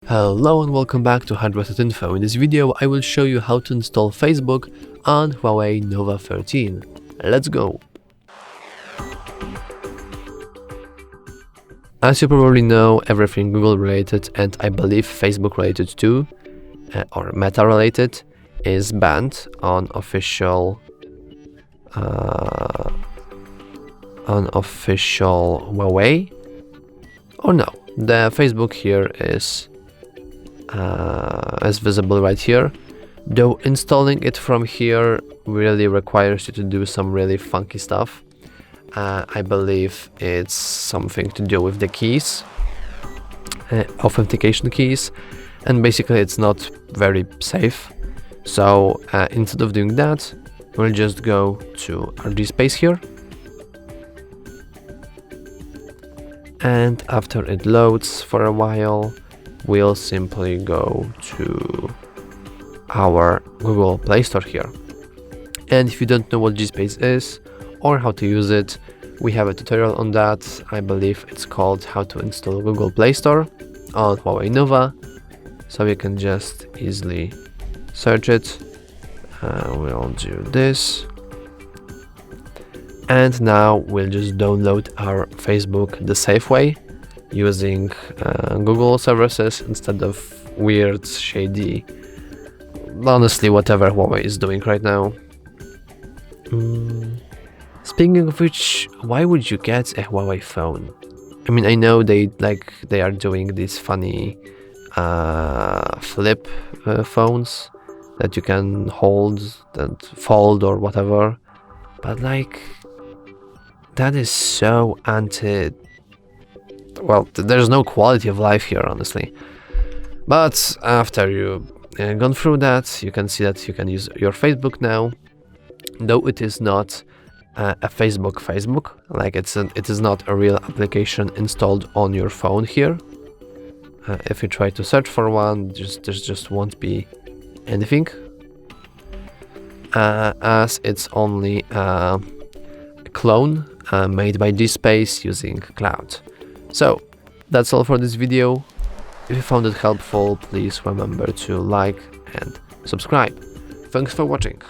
Hello and welcome back to HardReset.Info. In this video I will show you how to install Facebook on Huawei Nova 13. Let's go! As you probably know, everything Google related and I believe Facebook related too, or Meta related, is banned on official Huawei. Or no, the Facebook here is visible right here, though installing it from here really requires you to do some really funky stuff. I believe it's something to do with the keys, authentication keys, and basically it's not very safe. So instead of doing that, we'll just go to RG space here, and after it loads for a while, we'll simply go to our Google Play Store here. And if you don't know what GSpace is or how to use it, we have a tutorial on that. I believe it's called How to Install Google Play Store on Huawei Nova. So you can just easily search it. We'll do this. And now we'll just download our Facebook the safe way, using Google services instead of weird, shady, honestly, whatever Huawei is doing right now. Speaking of which, why would you get a Huawei phone? I mean, I know they are doing these funny flip phones that you can hold and fold or whatever, but like, that is so well, there's no quality of life here, honestly. But after you've gone through that, you can see that you can use your Facebook now, though it is not a Facebook, like it is not a real application installed on your phone here. If you try to search for one, there just won't be anything, as it's only a clone made by GSpace using cloud. So that's all for this video. If you found it helpful, please remember to like and subscribe. Thanks for watching.